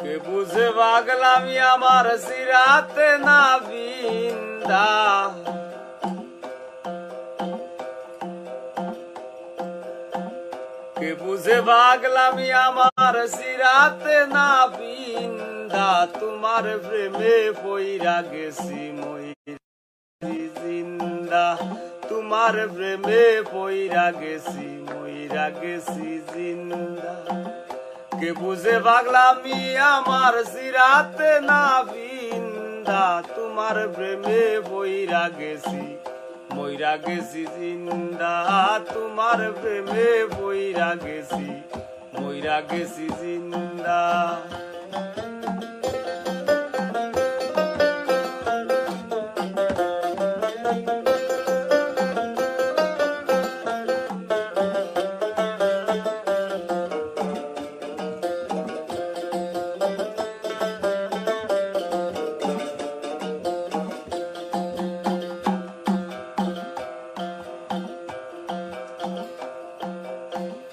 কে বুঝে পাগলামি আমার সিরাতে না বিন্দা, কে বুঝে পাগলামি আমার সিরাতে না বিন্দা, তোমার প্রেমে পইরা গেছি মইরা জিন্দা, তোমার প্রেমে পইরা গেছি মইরা গেছি জিন্দা। কে বুঝে পাগলামি আমার সিরাতে না বিন্দা, তোমার প্রেমে পইরা গেছি মইরা গেছি জিন্দা, তোমার প্রেমে পইরা গেছি মইরা গেছি জিন্দা।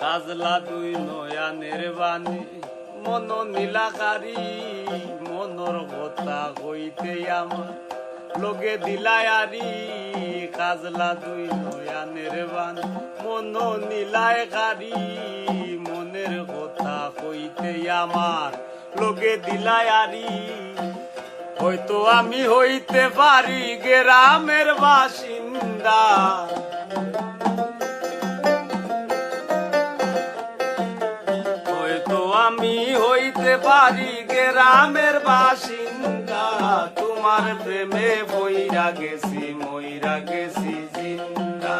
কাজলা দুই নয়ানের বাণী মন নীলাকারী, মনর কথা হইতে আমার লগে দিলায়ারি। কাজলা দুই নয়ানের বাণী মন নীলাকারী, মনের কথা হইতে আমার লগে দিলায়ারি। হয়তো আমি হইতে পারি গ্রামের বাসিন্দা, আমি হইতে পারি গ্রামের বাসিন্দা, তোমার প্রেমে পইরা গেছি মইরা গেছি জিন্দা,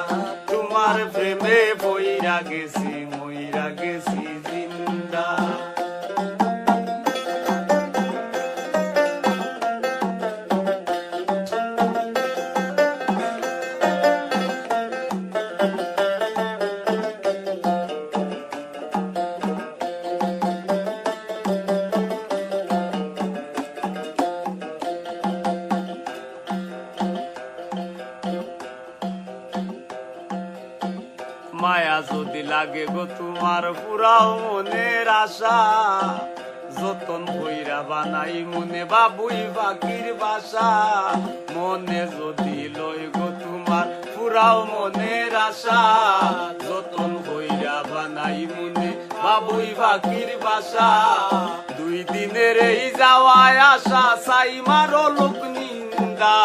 তোমার প্রেমে পইরা গেছি মইরা গেছি জিন্দা। মায়া যদি লাগে গো তোমার পুরাও মনের আশা, যতন কইরা বানাই মনে বাবুই পাখির বাসা। মনে যদি লই গো তোমার পুরাও মনের আশা, যতন কইরা বানাই মনে বাবুই পাখির বাসা। দুই দিনের এই যাওয়ায় আসা সাই মারো লোক নিন্দা,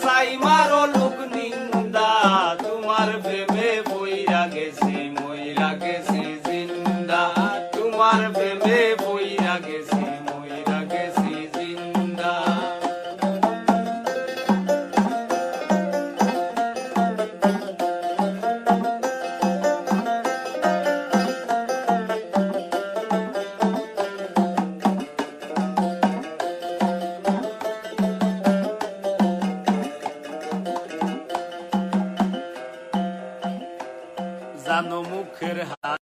সাই মারো লোক নিন্দা, তোমার প্রেমে পইরা গেছি মইরা গেছি জিন্দা, তোমার প্রেমে পইরা গেছি মইরা গেছি জিন্দা। জানো মুখের হাল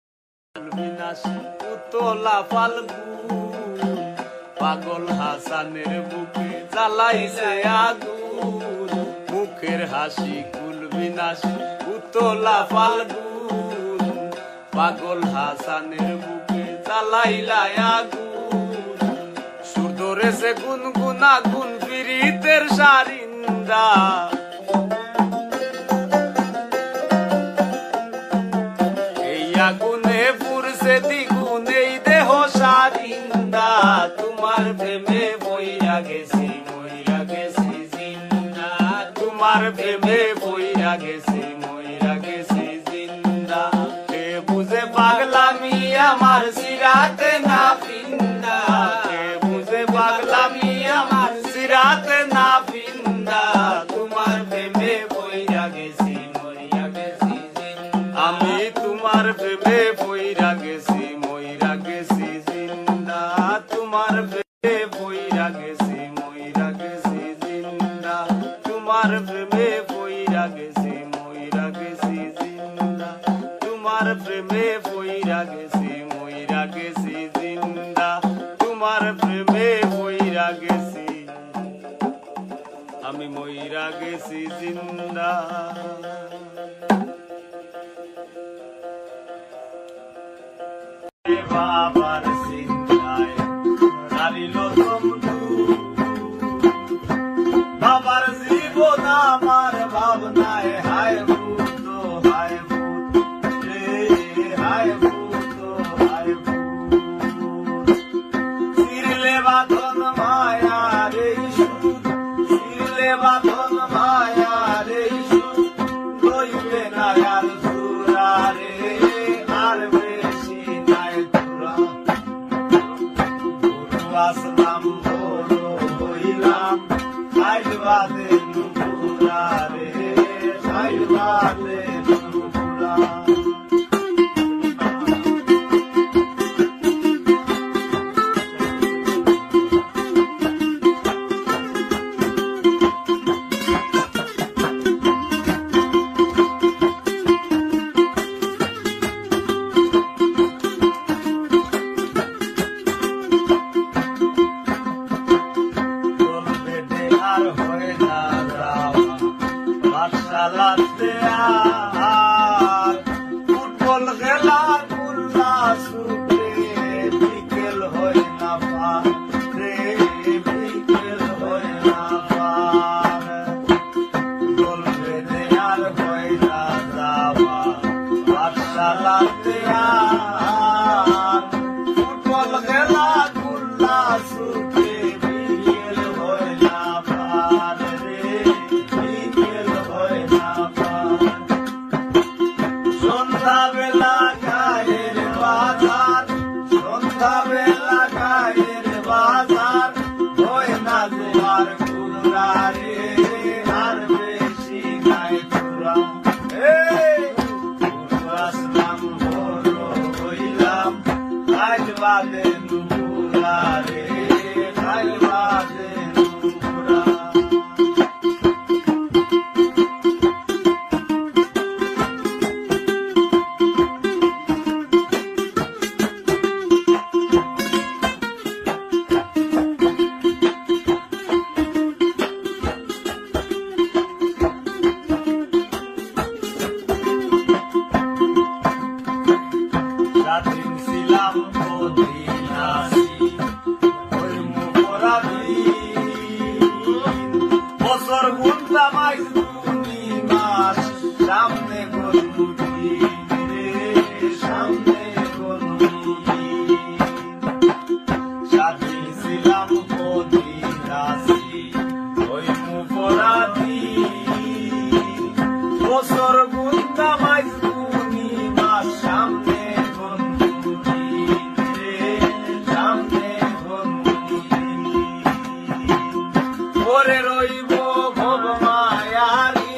বিনাশী উতলা ফাল্গুন, পাগল হাসানের বুকে জ্বালাইছে আগুন। মুখের হাসি কুল বিনাশী উতলা ফাল্গুন, পাগল হাসানের বুকে জ্বালাইলা আগুন। সুর ধরেছে গুনগুনা গুন পীড়িতের সারিন্দা, আগুনে পুরছে দ্বিগুণ এই দেহ সারিন্দা, তোমার প্রেমে পইরা গেছি মইরা গেছি জিন্দা, তোমার প্রেমে পইরা গেছি মইরা গেছি জিন্দা। কে বুঝে পাগলামি আমার সিরাতে না বিন্দা, কে বুঝে পাগলামি আমার সিরাতে না বিন্দা, তোমার প্রেমে পইরা গেছি মইরা গেছি জিন্দা। আমি তোমার প্রেমে পইরা গেছি মইরা গেছি জিন্দা, তোমার প্রেমে পইরা গেছি মইরা গেছি জিন্দা, তোমার প্রেমে পইরা গেছি মইরা গেছি জিন্দা, তোমার প্রেমে পইরা গেছি মইরা গেছি জিন্দা, তোমার প্রেমে পইরা গেছি আমি মইরা হইয়া গেছি জিন্দা। বাবার চিন্তায় হারিল বন্ধু, বাবার জীবন আমার ভাবনায় হায় ভূত হায় ভূত রে, হায় ভূত হায় ভূত। চিরলে বাঁধন মায়া রে সুদ, চিরলে বাঁধন মায়া রে সুদ, লইবে না আর সুরা রে, আর বেশি নাই তুরা। গুরু আসলাম বড় হইলাম, আইল বাদে নুপুরা রে, আইল বাদে নুপুরা। চালাতে আর ফুটবল খেলা কুল্লা সুরে, বিকেল হয় না পার রে, বিকেল হয় না পার। গোল বেঁধে আর হয় না যাওয়া, আর চালাতে আর ফুটবল খেলা কুল্লা সুরে, বিকেল হয় না পার রে, বিকেল হয় না পার। সন্ধ্যাবেলা গায়ের বাজার, সন্ধ্যাবেলা গায়ের বাজার, হয় না তোমার কুড়া রে, আর বেশি নাই কুড়া। গুরু আসলাম বড় হইলাম, আজ বাদে নুপুরা রে, আজ বাদে নুপুরা। রাতিন ছিলাম অধিনাসী, হইমু পরাধীন, বছর গুনতাম আজ 2 মাস, সামনে গনুদিন রে, সামনে গনুদিন। রাতিন ছিলাম অধিনাসী, হইমু পরাধীন, বছর গুনতাম আজ 2 মাস, সামনে ওরে রইব ভব মায়ারি,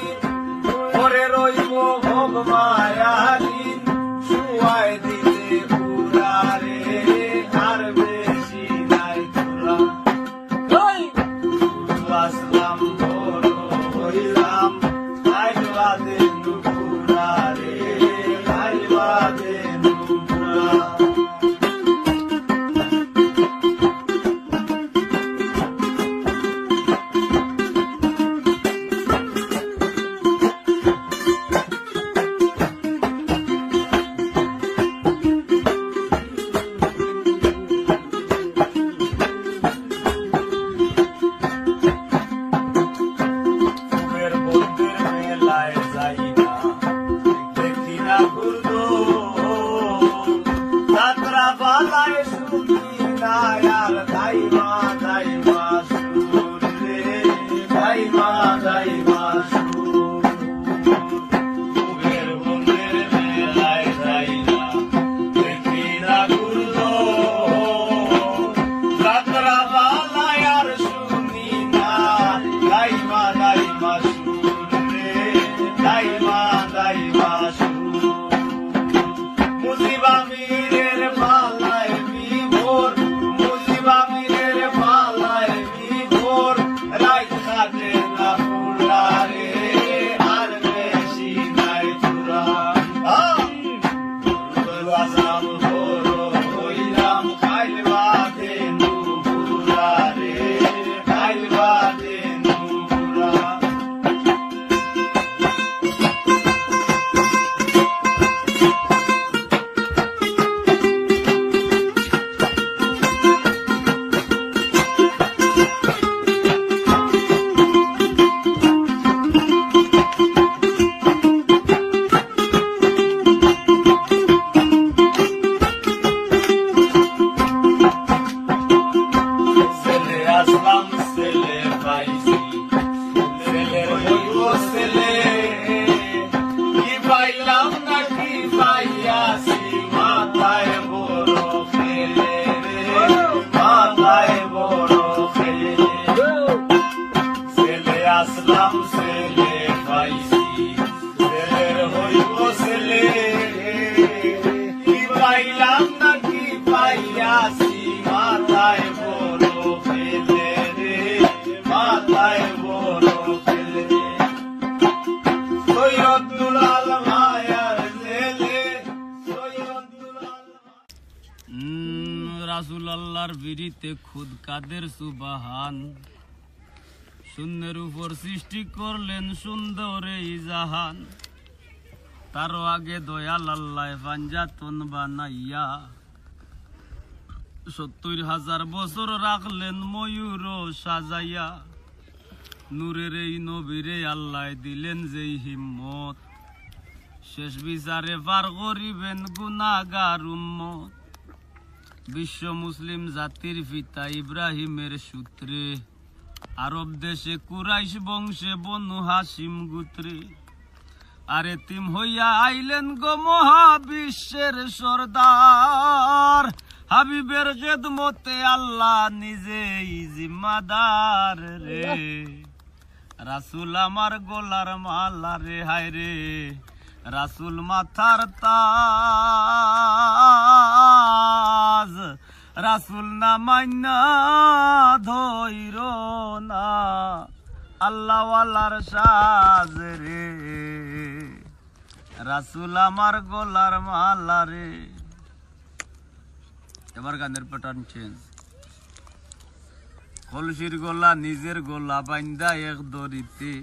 আল্লাহর বিরিতে খুদ কাদের সুবাহান শূন্যের উপর সৃষ্টি করলেন সুন্দর এই জাহান তারও আগে দয়াল আল্লাহ পাঞ্জাতন বানাইয়া ৭০,০০০ বছর রাখলেন ময়ূর সাজাইয়া নূরের এই নবীরে আল্লাহ দিলেন যেই হিম্মত শেষ বিচারে পার করিবেন গুনাহগার উম্মত বিশ্ব মুসলিম জাতির পিতা ইব্রাহিমের সূত্রে আরব দেশে কুরাইশ বংশে বনু হাসিম গোত্রে আর এতিম হইয়া আইলেন গো মহাবিশ্বের সরদার হাবিবের খেদমতে আল্লাহ নিজেই জিম্মাদার রে রাসূল আমার গলার মালা রে হায় রে রাসূল মাথার তাজ রাসূল না মাইনা ধইর না আল্লাহ ওয়ালার সাজ রে রাসূল আমার গলার মালা রে এবার গানের প্যাটার্ন চেঞ্জ কলসির গলা নিজের গলা বাইন্দা এক দড়িতে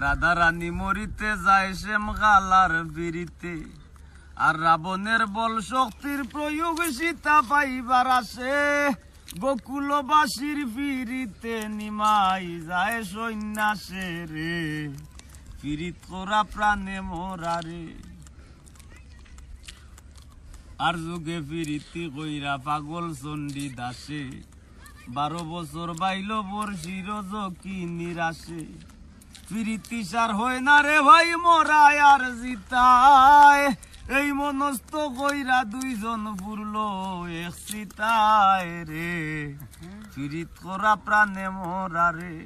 রাধা রানী মরিতে যায় শ্যাম গালার বিরিতে আর রাবণের বল শক্তির প্রয়োগ সীতা পাইবার আসে গোকুলবাসীর ফিরিতে নিমাই যায় সন্ন্যাসে রে ফিরিত করা প্রাণে মোরা রে আর যুগে ফিরিতি কইরা পাগল চণ্ডী দাসে 12 বছর বাইল বর্ষির কি নিরাশে ফিরিতি সার হয় না রে ভাই মোরায় আর জিতায় এই মনস্থ কইরা দুইজন ফুরলো এক সিতায় রে ফিরিত করা প্রাণে মোরা রে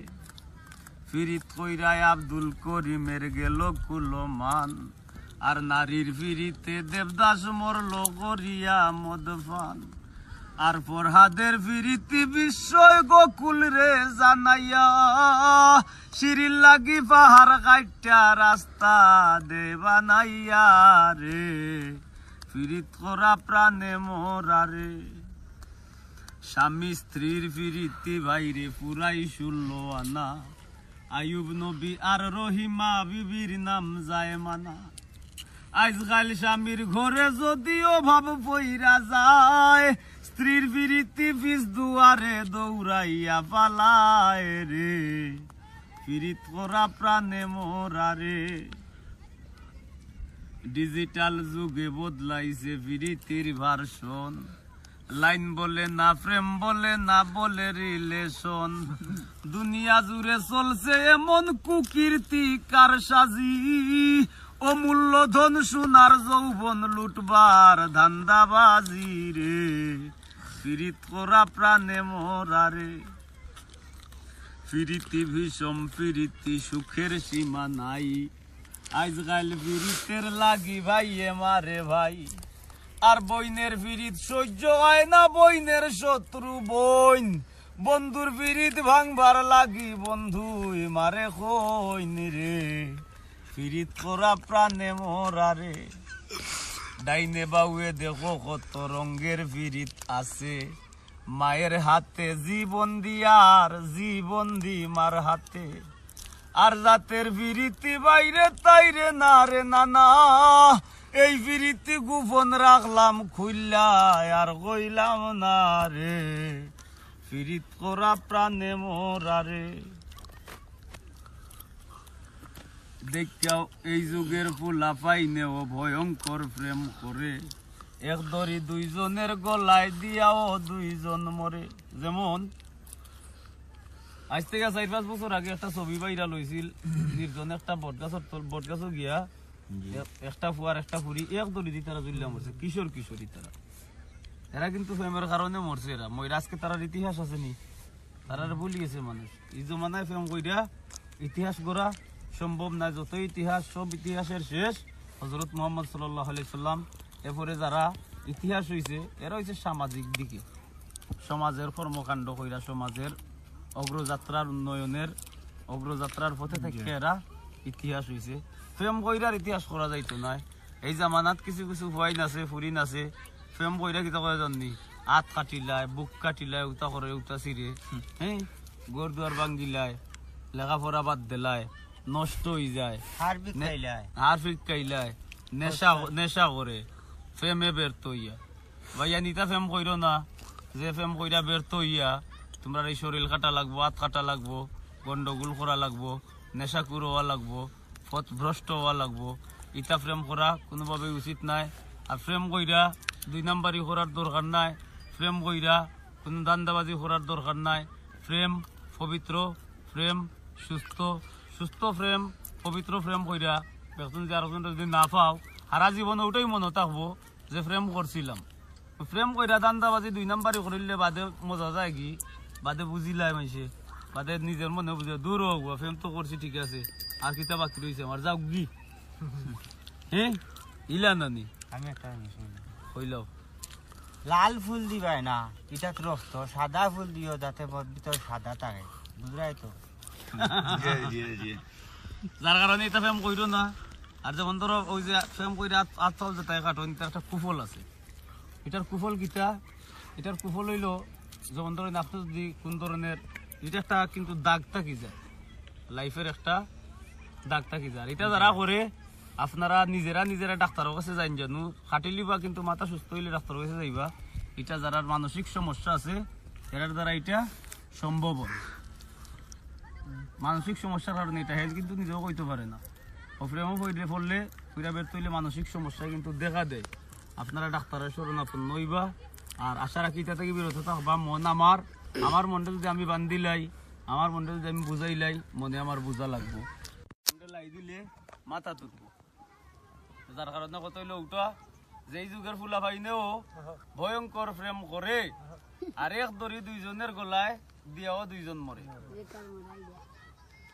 ফিরিত কইরায় আব্দুল করিমের গেল কুলমান আর নারীর ফিরিতে দেবদাস মরল করিয়া মদপান আর ফরহাদের ফিরিতি বিস্ময় গোকুল রে জানাইয়া শিরিল লাগি পাহাড় কাইটা রাস্তা দে বানাইয়া রে ফিরিত করা প্রাণে মোরা রে স্বামী স্ত্রীর ফিরিতি বাইরে পুরাই 16 আনা আয়ুব নবী আর রহিমা বিবির নাম যায় মানা আজকাল স্বামীর ঘরে যদিও ভাব পইরা যায় স্ত্রীর ফিরিতি পিছ দুয়ারে দৌড়াইয়া পালায় রে ফিরিত করা প্রাণে মোরা রে ডিজিটাল যুগে বদলাইছে ফিরিতির ভার্সন লাইন বলে না প্রেম বলে না বলে রিলেশন দুনিয়া জুড়ে চলছে এমন কুকীর্তি কারসাজি অমূল্য ধন সোনার যৌবন লুটবার ধান্দাবাজি রে ফিরিত করা প্রাণে মোরা রে ফিরিতি ভীষণ ফিরিতি সুখের সীমা নাই আজকাল ফিরিতের লাগি ভাইয়ে মারে ভাই আর বইনের ফিরিত সহ্য হয় না বইনের শত্রু বইন বন্ধুর ফিরিত ভাঙবার লাগি বন্ধু মারে কইন রে ফিরিত করা প্রাণে মোরা রে ডাইনে বাউয়ে দেখো কত রঙের ফিরিত আছে মায়ের হাতে জীবন দিয়ার জীবন দি মার হাতে আর জাতের ফিরিতি বাইরে তাইরে না রে নানা এই ফিরিতি গোপন রাখলাম খুললা আর কইলাম না রে ফিরিত করা প্রাণে মোরা রে দেখাও এই যুগের ফুলা পাইনেও ভয়ঙ্কর প্রেম করে এক দড়ি দুইজনের গলায় দিয়াও দুইজন মরে যেমন আজ থেকে 4-5 বছর আগে একটা ছবি ভাইরাল হয়েছিল নির্জন একটা বটগাছর গিয়া একটা ফুয়ার একটা ফুরি এক দড়ি দিয়ে তারা জুল্লা মরছে কিশোর কিশোরী তারা এরা কিন্তু প্রেমের কারণে মরছে এরা ময়রা আজকে তারার ইতিহাস আছে নি তারা ভুলি গেছে মানুষ এই জমানায় প্রেম কইরা ইতিহাস গড়া সম্ভব না যত ইতিহাস সব ইতিহাসের শেষ হযরত মুহাম্মদ সাল্লাল্লাহু আলাইহি সাল্লাম এরপরে যারা ইতিহাস হইছে এরা হইছে সামাজিক দিকে সমাজের কর্মকাণ্ড কইরা সমাজের অগ্রযাত্রার উন্নয়নের অগ্রযাত্রার পথে থেকে এরা ইতিহাস হইছে প্রেম কইরার ইতিহাস করা যাইতো না এই জামানাত কিছু কিছু ফুয়াইন আছে ফুরিন আছে প্রেম কইরা কিতা করা জাননি হাত কাটিলায় বুক কাটিলায় উতা করে উতা চিরে হ্যাঁ গর দুয়ার ভাঙ্গিলায় লেখাপড়া বাদ দিলায় নষ্ট হয়ে যায় হার ফিকাইলায় নেশা করে ফেমে ব্যর্থ হইয়া ভাইয়া নিতা ফেম কইরো না যে ফেম কইরা ব্যর্থ হইয়া তোমরা এই শরীর কাটা লাগবো হাত কাটা লাগবো গন্ডগোল করা লাগবো নেশাকুর হওয়া লাগবো পথ ভ্রষ্ট হওয়া লাগবো ইটা প্রেম করা কোনোভাবে উচিত নাই আর প্রেম কইরা 2 নাম্বারি করার দরকার নাই প্রেম কইরা কোনো দান্দাবাজি করার দরকার নাই প্রেম পবিত্র প্রেম সুস্থ প্রেম পবিত্র প্রেম কইরা একজন যে আরেকজন যদি না পাও সারা জীবনে ওটাই মনে থাকবো যে প্রেম করছিলাম প্রেম কইরা দান্দাবাজি 2 নাম্বারি করিলে বাদে মজা যায় কি বাদে বুঝিলাই মাইছে বাদে নিজের মনে বুঝে দূর হোক প্রেম তো করছি ঠিক আছে আর কিতা বাকি রয়েছে আমার যাও গি হ্যাঁ ইলা নানি আমি একটা কইলাও লাল ফুল দিবাই না এটা রক্ত সাদা ফুল দিও যাতে ভিতর সাদা থাকে বুঝলাই তো যার কারণে এটা প্রেম কইরো না আর যেমন ধরো ওই যে প্রেম কইরা আত্মাল যেটা কাটো একটা কুফল আছে এটার কুফল কিতা এটার কুফল হইলো যেমন ধরেন আপনি যদি কোন ধরনের এটা একটা কিন্তু দাগ থাকি যায় লাইফের একটা দাগ থাকি যায় এটা যারা করে আপনারা নিজেরা ডাক্তারের কাছে যাইন জানো খাটিলি বা কিন্তু মাথা সুস্থ হইলে ডাক্তারের কাছে যাইবা এটা যারা মানসিক সমস্যা আছে এর দ্বারা এটা সম্ভব মানসিক সমস্যার কারণে এটা হেলথ কিন্তু নিজেও কইতে পারে না প্রেমও হইলে পড়লে পুরা বের তৈলে মানসিক সমস্যা কিন্তু দেখা দেয় আপনারা ডাক্তারের শরণাপন্ন হইবা আর আশা রাখি এটা থেকে বিরত থাকবা মন আমার মনটা যদি আমি বান্ধিলাই আমার মনটা যদি আমি বুঝাইলাই মনে আমার বোঝা লাগবো লাই দিলে মাথা তুলবো যার কারণে কত হইলো ওটা যেই যুগের ফুলা পাইনেও ভয়ঙ্কর প্রেম করে আর এক দড়ি 2 জনের গলায় দিয়াও 2 জন মরে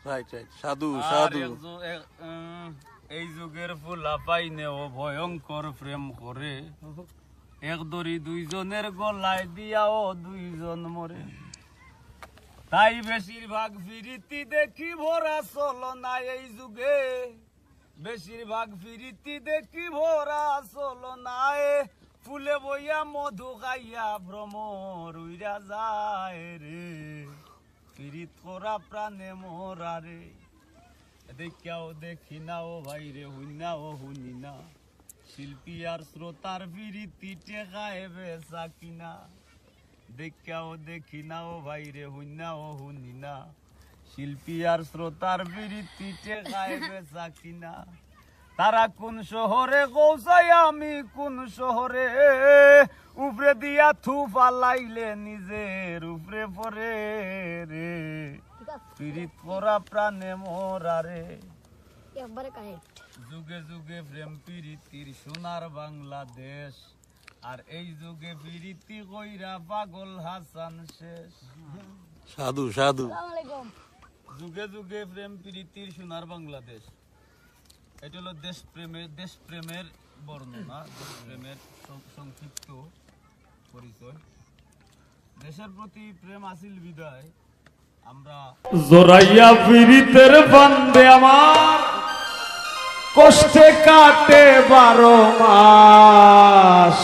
রাইট সাধু এই যুগের ফুলা পাইনেও ভয়ঙ্কর প্রেম করে এক দড়ি 2 জনের গলায় দিয়াও 2 জন মরে তাই বেশিরভাগ ফিরিতি দেখি ভরা চলো না এই যুগে বেশিরভাগ ফিরিতি দেখি ভরা চলো না ফুলে বইয়া মধু খাইয়া ভ্রমর উইরা যায় রে ফিরিত করা প্রাণে মোরা রে দেখাও দেখি না ও ভাই রে হুইনা ও হুনি না শিল্পী আর শ্রোতার ফিরিতি টেকায় বেচা কিনা দেখাও দেখি না ও ভাই রে হুইনা ও হুনি না শিল্পী আর শ্রোতার ফিরিতি টেকায় বেচা কিনা তারা কোন শহরে গৌসাই আমি কোন শহরে উপরে দিয়া থু পালাইলে নিজের উপরে পরে রে পীড়িত করা প্রাণে মোরা রে যুগে যুগে প্রেম প্রীতির সোনার বাংলাদেশ আর এই যুগে প্রীতি কইরা পাগল হাসান শেষ সাধু যুগে যুগে প্রেম প্রীতির সোনার বাংলাদেশ এটা হলো দেশ প্রেমের বর্ণনা দেশ প্রেমের সংক্ষিপ্ত পরিচয় দেশের প্রতি প্রেম আসিল বিদায় আমরা জোরাইয়া প্রীতের বান্দে আমার কষ্টে কাটে 12 মাস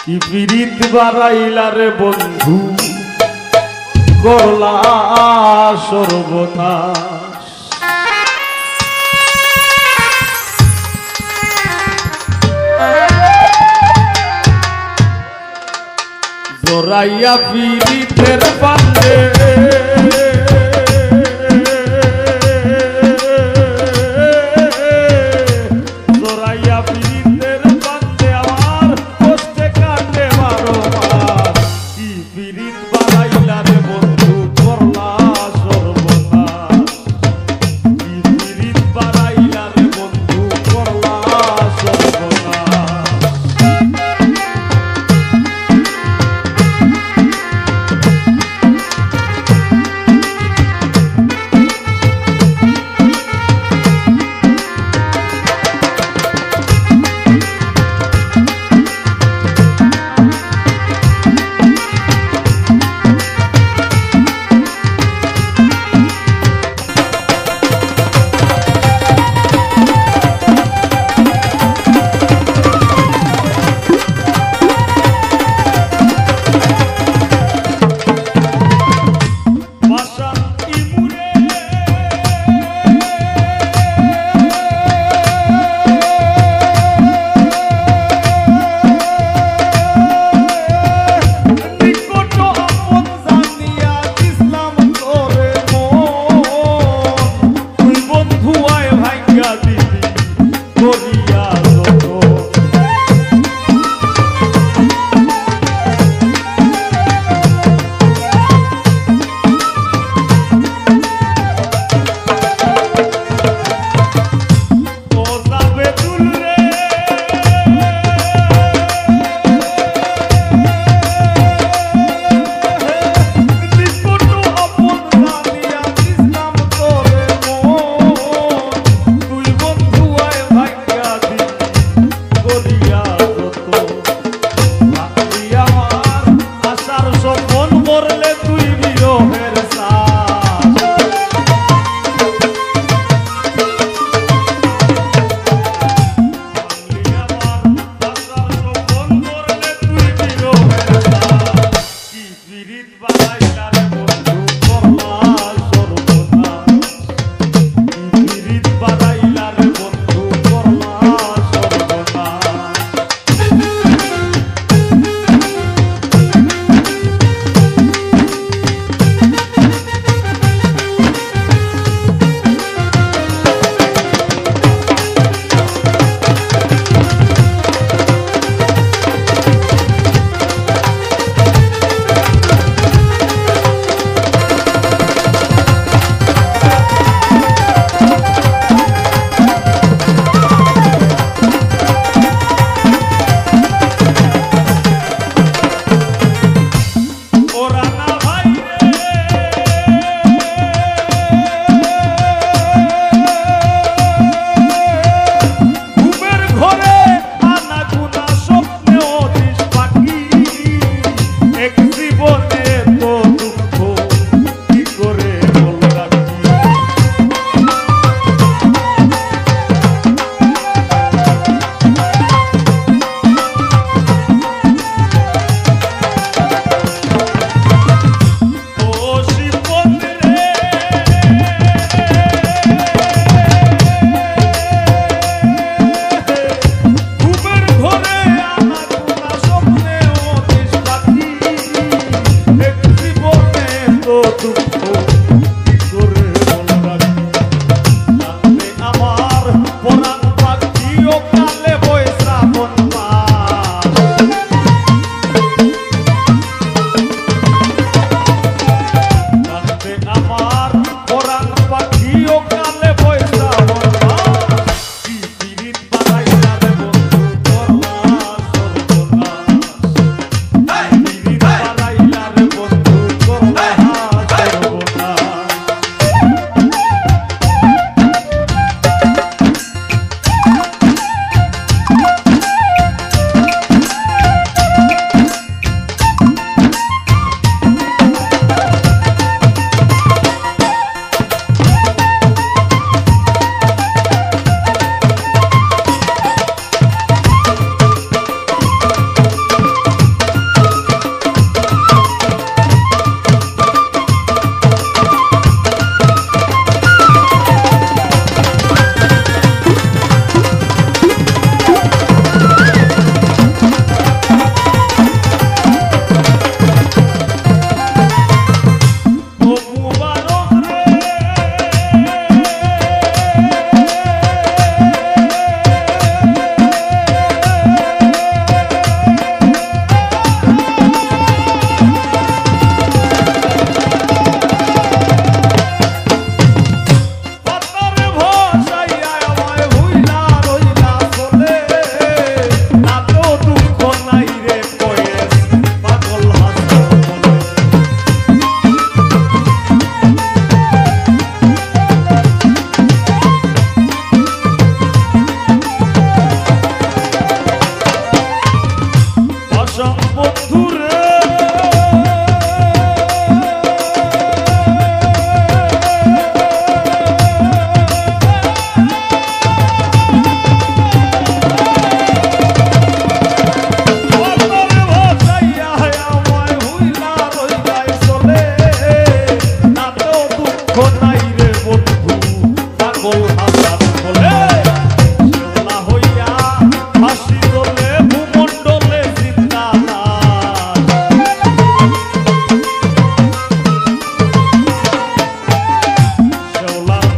কি প্রীত বাড়াইলা রে বন্ধু করলা সর্বনাশ জোরাইয়া প্রীতের বান্দে আমার পরাণ পাখি ও কালে পয়সা মরবা কি পিরিত বাড়াইলা রে বন্ধু করলা সর্বনাশ পিরিত বাড়াইলা রে বন্ধু করলা সর্বনাশ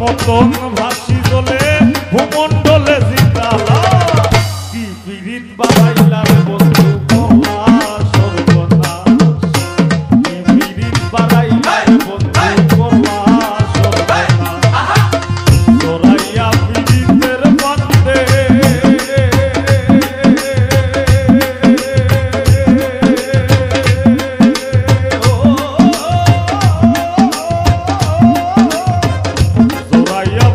মতন ভাসি দলে ভূমণ্ডলে জিতালা কি পিরিত বাড়াইলা রে বন্ধু করলা সর্বনাশ কি পিরিত বাড়াইলা রে বন্ধু করলা সর্বনাশ জড়াইয়া পিরিতের বান্ধে জড়াইয়া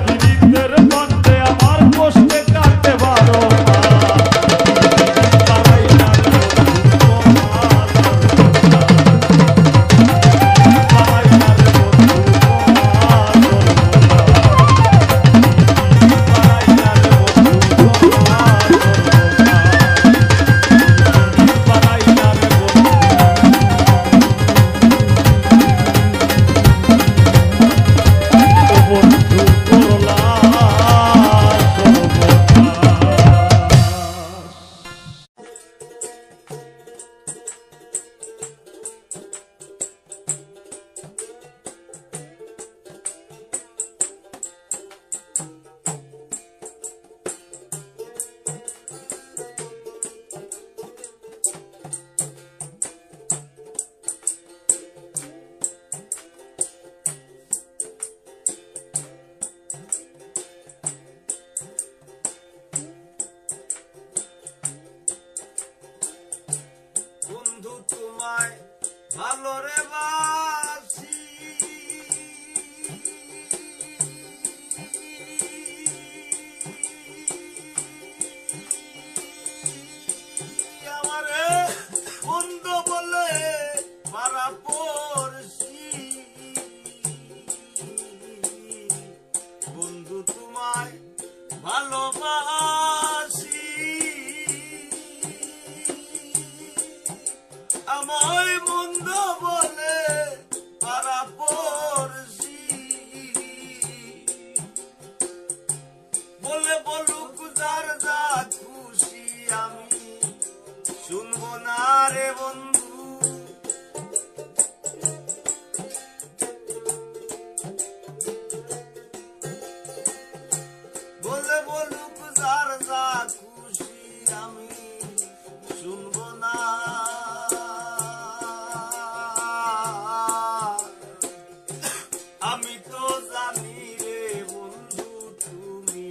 আমি তো জানি রে বন্ধু তুমি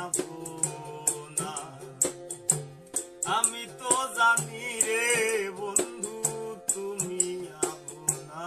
আপনা, আমি তো জানি রে বন্ধু তুমি আপনা।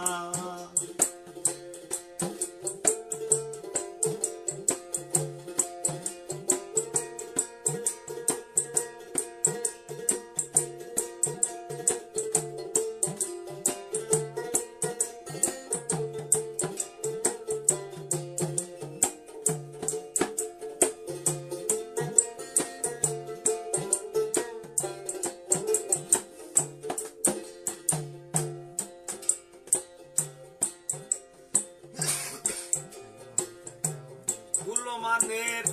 গুলমানের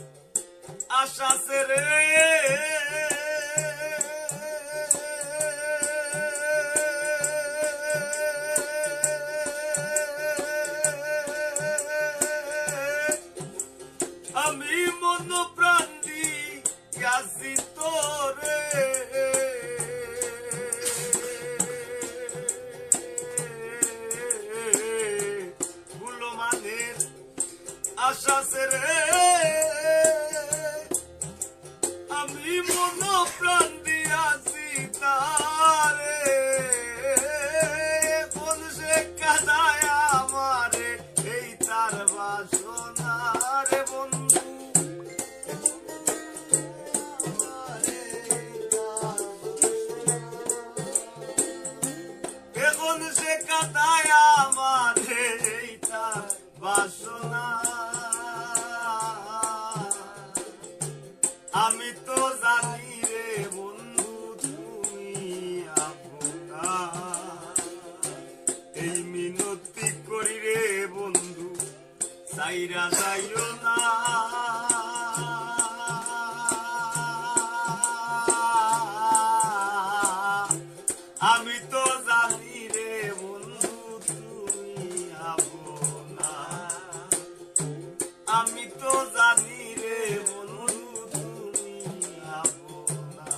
আশা ছেড়ে আমি মন প্রাণ দিয়াছি তোরে, গুলমানের আশা ছেড়ে আমি মন প্রাণ দিয়াছি তারে, কোন সে কাদায় আমারে এই তার বাসনা রে বন্ধু, কোন সে কাদায় আমারে এই তার বাসনা। আমি তো জানি রে বন্ধু তুমি আপনা, এই মিনতি করি রে বন্ধু সাইরা যাইও না। আমি তো জানি রে বন্ধু তুমি আপনা, আমি তো জানি রে বন্ধু তুমি আপনা।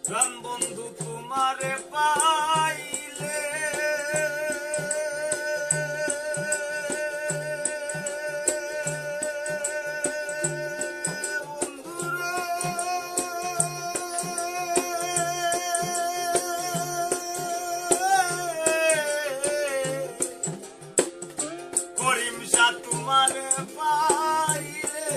প্রাণ বন্ধু তোমারে পাইলে করিম শাহ তোমারে পাইলে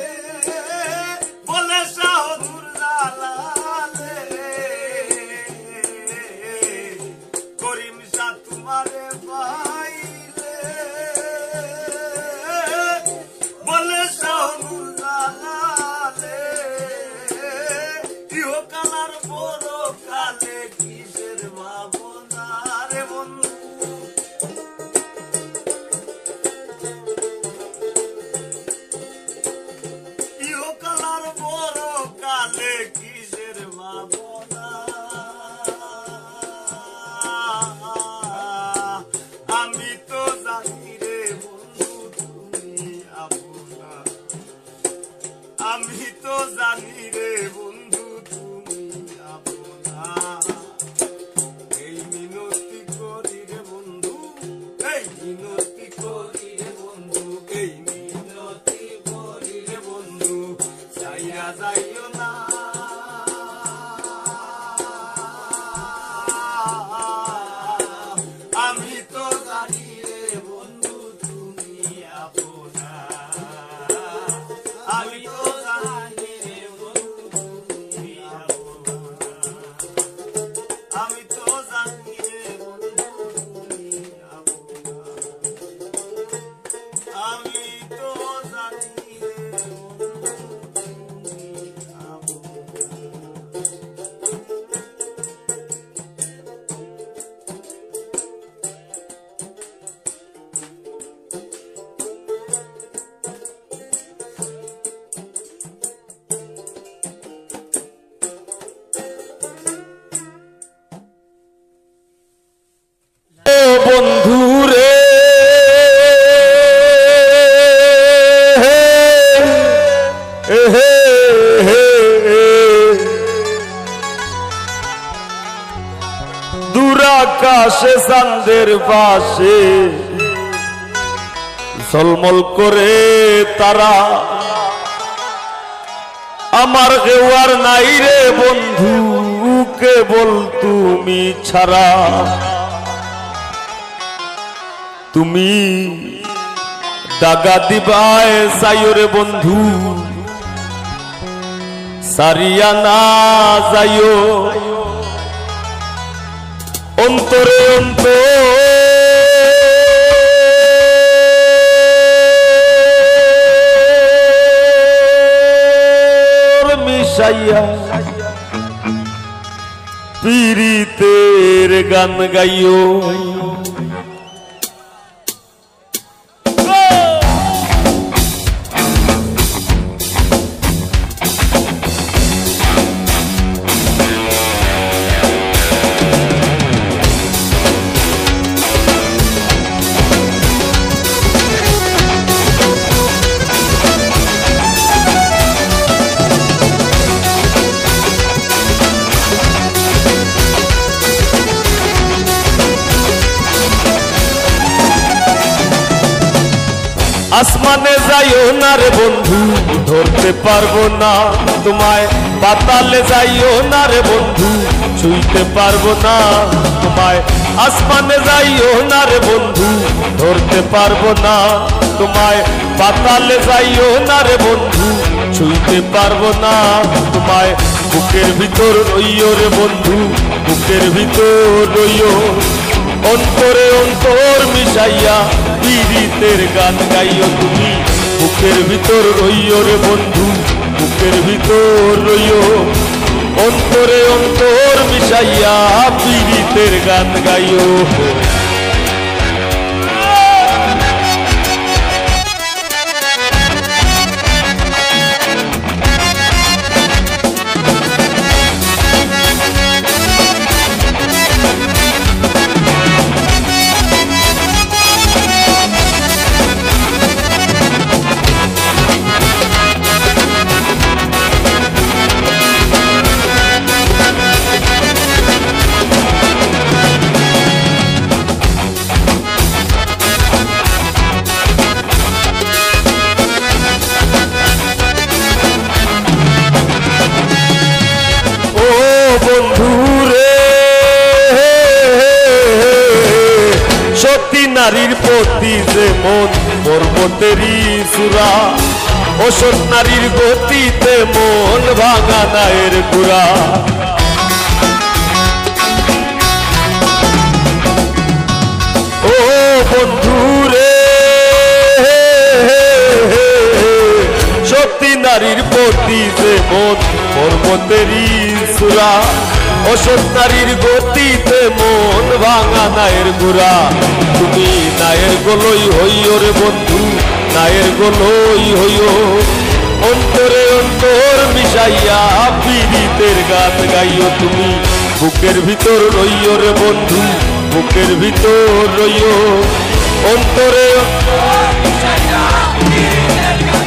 আমি তো জানি রে বন্ধু তুমি আপনা, এই মিনতি করি রে বন্ধু, এই মিনতি করি রে বন্ধু, এই মিনতি করি রে বন্ধু, যাইয়া যাইও না। আমি তো জানি রে বন্ধু তুমি আপনা, আমি তো জানি রে বন্ধু তুমি আপনা, আমি তো জানি রে বন্ধু তুমি আপনা, আমি তো জানি রে বন্ধু তুমি বন্ধু রে দূরাকাশে চাঁদের পাশে ঝলমল করে তারা, আমার কেউ আর নাই রে বন্ধু কেবল তুমি ছাড়া। তুমি দাগা দিবায় চাইও রে বন্ধু, সারিয়া না যাইও অন্তরে অন্তর মিশাইয়া পীড়িতের গান গাইও। আসমানে যাইও না রে বন্ধু ধরতে পারবো না তোমায়, পাতালে যাইও না রে বন্ধু ছুঁইতে পারবো না তোমায়। আসমানে যাইও না রে বন্ধু ধরতে পারবো না তোমায়, পাতালে যাইও না রে বন্ধু ছুঁইতে পারবো না তোমায়। বুকের ভিতর রইও রে বন্ধু, বুকের ভিতর রইও অন্তরে অন্তর মিশাইয়া পীড়িতের গান গাইও তুমি। বুকের ভিতর রইও রে বন্ধু, বুকের ভিতর রইও অন্তরে অন্তর মিশাইয়া পীড়িতের গান গাইও। নারীর প্রতি যে মন পর্বতেরই সুরা, অসৎ নারীর গতিতে মন ভাঙা নায়ের গুড়া। ও বন্ধু রে সত্যি নারীর প্রতি যে মন পর্বতেরই সুরা, অসৎ নারীর গতিতে মন ভাঙা নায়ের গুড়া। তুমি নায়ের গলই হইও রে বন্ধু, নায়ের গলই হইও অন্তরে অন্তর মিশাইয়া পীড়িতের গান গাইও তুমি। বুকের ভিতর রইও রে বন্ধু, বুকের ভিতর রইও অন্তরে অন্তর মিশাইয়া পীড়িতের গান।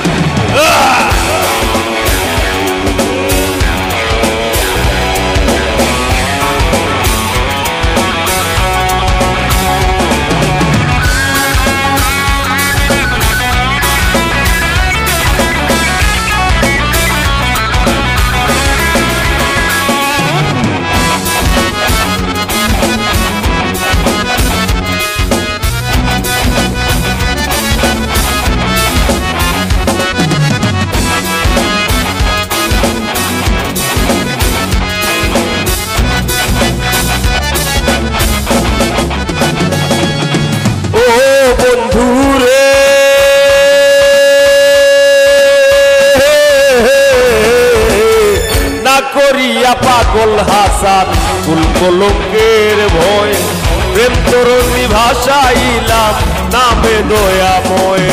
করিয়া পাগল হাসান কুল কলঙ্কের ভয় প্রেম তরুণী ভাষাইলাম নামে দয়াময়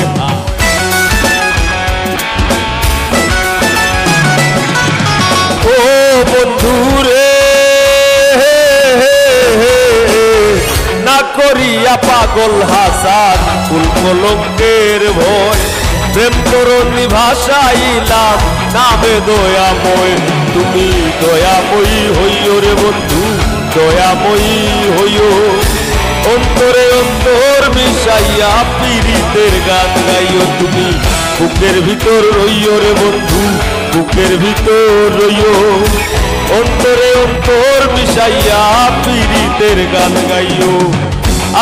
ও বন্ধুরে না করিয়া পাগল হাসান কুল কলঙ্কের ভয় প্রেম তরুণী ভাষাইলাম নামে দয়াময় তুমি দয়াময়ী হইও রে বন্ধু দয়াময়ী হইও অন্তরে অন্তর মিশাইয়া পীড়িতের গান গাইও তুমি বুকের ভিতর রইও রে বন্ধু বুকের ভিতর রইও অন্তরে অন্তর মিশাইয়া পীড়িতের গান গাইও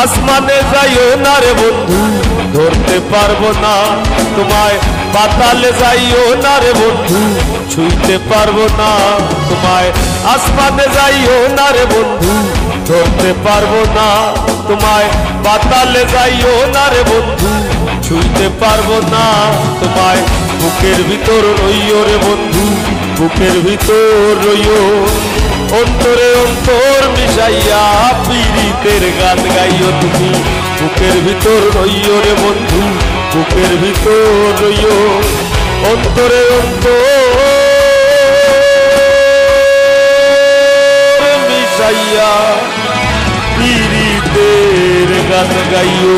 আসমানে যাইও না রে বন্ধু ধরতে পারবো না তোমায় পাতালে যাইও না রে বন্ধু ছুঁইতে পারবো না তোমায় আসমানে যাইও না রে বন্ধু ধরতে পারবো না তোমায় পাতালে যাইও না রে বন্ধু ছুঁইতে পারবো না তোমায় বুকের ভিতর রইও রে বন্ধু বুকের ভিতর রইও অন্তরে অন্তর মিশাইয়া পীড়িতের গান গাইও তুমি বুকের ভিতর রইও রে বন্ধু বুকের ভিতর রইও অন্তরে অন্তর মিশাইয়া পীড়িতের গান গাইও